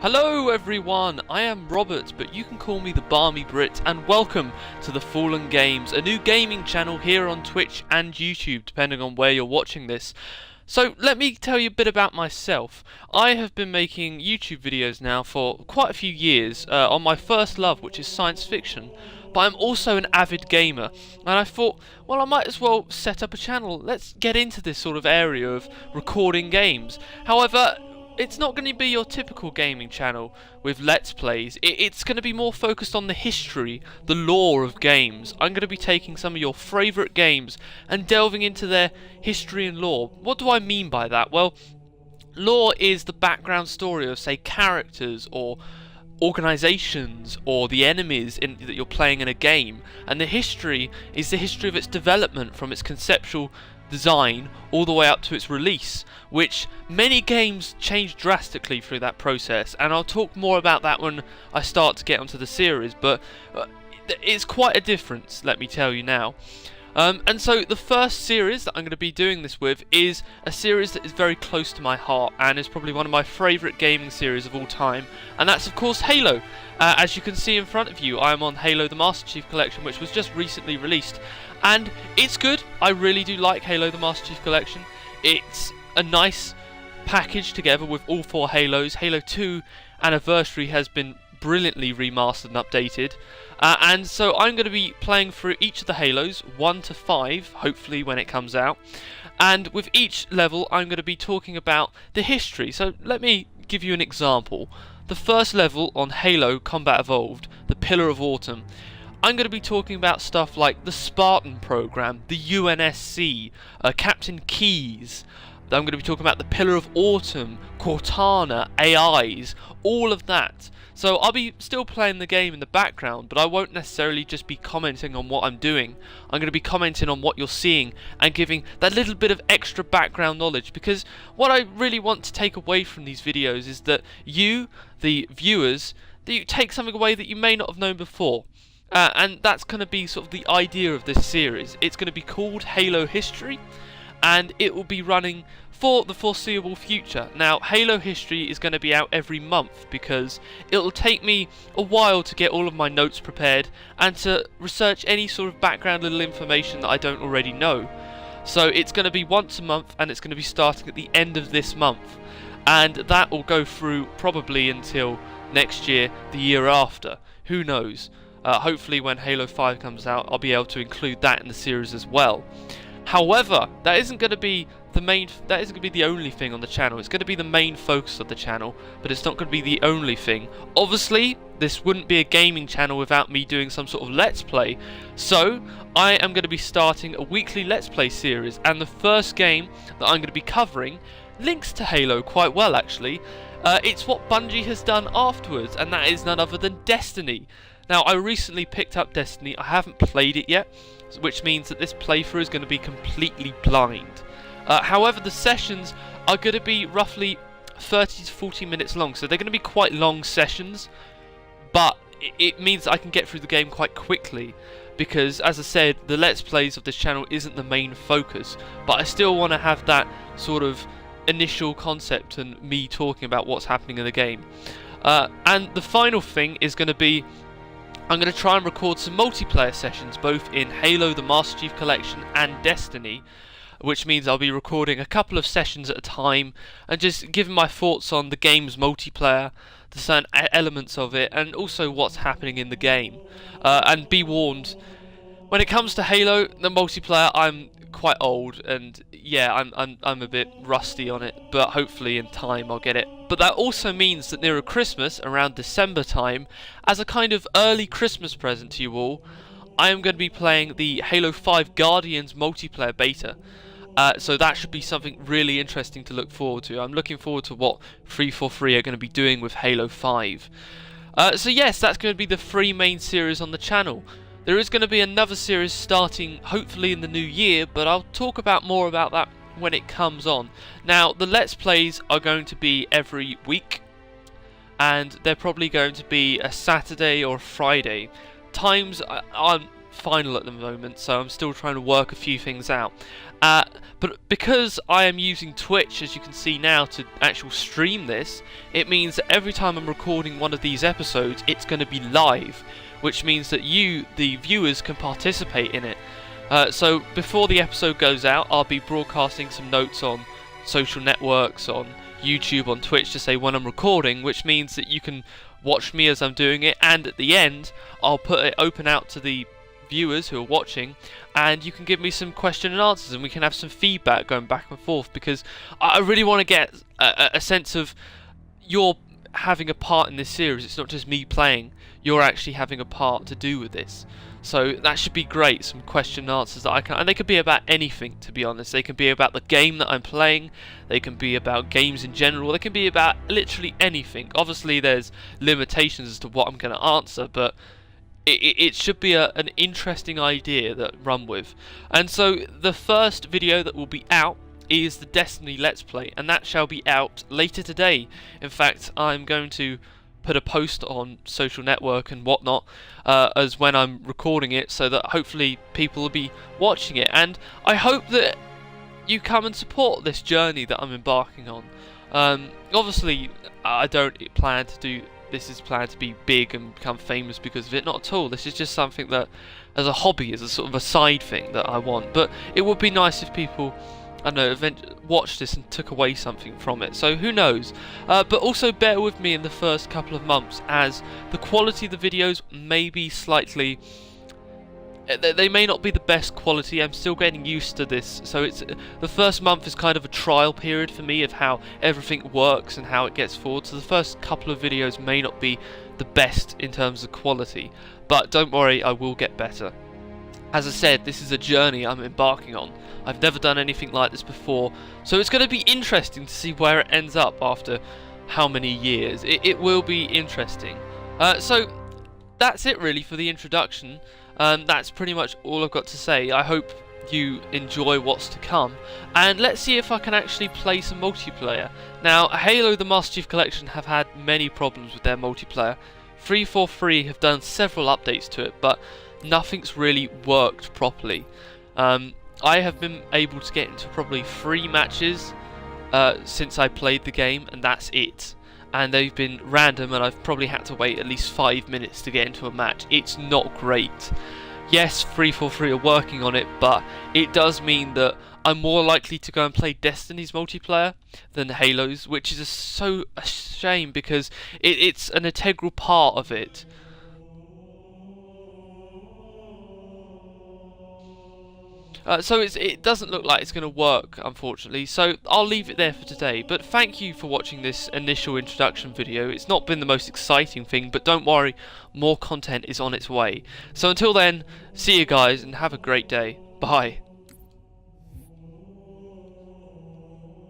Hello everyone, I am Robert, but you can call me the Barmy Brit, and welcome to the Fallen Games, a new gaming channel here on Twitch and YouTube, depending on where you're watching this. So let me tell you a bit about myself. I have been making YouTube videos now for quite a few years on my first love, which is science fiction. But I'm also an avid gamer, and I thought, well, I might as well set up a channel. Let's get into this sort of area of recording games. However, it's not going to be your typical gaming channel with Let's Plays. It's going to be more focused on the history, the lore of games. I'm going to be taking some of your favourite games and delving into their history and lore. What do I mean by that? Well, lore is the background story of, say, characters or organizations or the enemies that you're playing in a game, and the history is the history of its development from its conceptual design all the way up to its release, which many games change drastically through that process, and I'll talk more about that when I start to get onto the series, but it's quite a difference, let me tell you now. And so the first series that I'm going to be doing this with is a series that is very close to my heart and is probably one of my favourite gaming series of all time, and that's of course Halo. As you can see in front of you, I am on Halo the Master Chief Collection, which was just recently released, and it's good. I really do like Halo the Master Chief Collection. It's a nice package together with all four Halos. Halo 2 Anniversary has been brilliantly remastered and updated, and so I'm going to be playing through each of the Halos 1 to 5, hopefully when it comes out, and with each level I'm going to be talking about the history. So let me give you an example. The first level on Halo Combat Evolved, the Pillar of Autumn, I'm going to be talking about stuff like the Spartan program, the UNSC, Captain Keyes. I'm going to be talking about the Pillar of Autumn, Cortana, AIs, all of that. So I'll be still playing the game in the background, but I won't necessarily just be commenting on what I'm doing. I'm going to be commenting on what you're seeing and giving that little bit of extra background knowledge, because what I really want to take away from these videos is that you, the viewers, that you take something away that you may not have known before. And that's going to be sort of the idea of this series. It's going to be called Halo History, and it will be running for the foreseeable future. Now, Halo History is going to be out every month because it'll take me a while to get all of my notes prepared and to research any sort of background little information that I don't already know. So it's going to be once a month, and it's going to be starting at the end of this month, and that will go through probably until next year, the year after. Who knows? Hopefully when Halo 5 comes out, I'll be able to include that in the series as well. However, that isn't going to be the only thing on the channel. It's going to be the main focus of the channel, but it's not going to be the only thing. Obviously, this wouldn't be a gaming channel without me doing some sort of Let's Play. So, I am going to be starting a weekly Let's Play series, and the first game that I'm going to be covering links to Halo quite well, actually. It's what Bungie has done afterwards, and that is none other than Destiny. Now, I recently picked up Destiny. I haven't played it yet, which means that this playthrough is going to be completely blind. However, the sessions are going to be roughly 30 to 40 minutes long, so they're going to be quite long sessions, but it means that I can get through the game quite quickly, because, as I said, the Let's Plays of this channel isn't the main focus, but I still want to have that sort of initial concept and me talking about what's happening in the game. And the final thing is going to be, I'm going to try and record some multiplayer sessions both in Halo the Master Chief Collection and Destiny, which means I'll be recording a couple of sessions at a time and just giving my thoughts on the game's multiplayer, the certain elements of it, and also what's happening in the game. And be warned, when it comes to Halo, the multiplayer, I'm quite old, and yeah, I'm a bit rusty on it, but hopefully in time I'll get it. But that also means that nearer Christmas, around December time, as a kind of early Christmas present to you all, I am going to be playing the Halo 5 Guardians multiplayer beta. So that should be something really interesting to look forward to. I'm looking forward to what 343 are going to be doing with Halo 5. So yes, that's going to be the three main series on the channel. There is going to be another series starting hopefully in the new year, but I'll talk about more about that when it comes on. Now, the Let's Plays are going to be every week, and they're probably going to be a Saturday or a Friday. Times aren't final at the moment, so I'm still trying to work a few things out. But because I am using Twitch, as you can see now, to actually stream this, it means that every time I'm recording one of these episodes, it's going to be live, which means that you, the viewers, can participate in it. So before the episode goes out, I'll be broadcasting some notes on social networks, on YouTube, on Twitch, to say when I'm recording, which means that you can watch me as I'm doing it, and at the end I'll put it open out to the viewers who are watching, and you can give me some question and answers, and we can have some feedback going back and forth, because I really want to get a sense of you're having a part in this series. It's not just me playing, you're actually having a part to do with this. So that should be great, some question and answers that I can, and they could be about anything, to be honest. They can be about the game that I'm playing, they can be about games in general, they can be about literally anything. Obviously there's limitations as to what I'm going to answer, but it should be an interesting idea that run with. And so the first video that will be out is the Destiny Let's Play, and that shall be out later today. In fact, I'm going to put a post on social network and whatnot as when I'm recording it, so that hopefully people will be watching it, and I hope that you come and support this journey that I'm embarking on. Obviously I don't plan to do this is planned to be big and become famous because of it, not at all. This is just something that, as a hobby, as a sort of a side thing that I want. But it would be nice if people, I don't know, watched this and took away something from it. So who knows? But also bear with me in the first couple of months, as the quality of the videos may be slightly... They may not be the best quality. I'm still getting used to this, so it's the first month is kind of a trial period for me of how everything works and how it gets forward. So the first couple of videos may not be the best in terms of quality, but don't worry, I will get better. As I said, this is a journey I'm embarking on. I've never done anything like this before, so it's going to be interesting to see where it ends up after how many years. It will be interesting. So that's it really for the introduction. That's pretty much all I've got to say. I hope you enjoy what's to come, and let's see if I can actually play some multiplayer. Now, Halo the Master Chief Collection have had many problems with their multiplayer. 343 have done several updates to it, but nothing's really worked properly. I have been able to get into probably 3 matches since I played the game, and that's it. And they've been random, and I've probably had to wait at least 5 minutes to get into a match. It's not great. Yes, 343 are working on it, but it does mean that I'm more likely to go and play Destiny's multiplayer than Halo's, which is so a shame because it's an integral part of it. So it doesn't look like it's going to work, unfortunately, so I'll leave it there for today. But thank you for watching this initial introduction video. It's not been the most exciting thing, but don't worry, more content is on its way. So until then, see you guys and have a great day. Bye.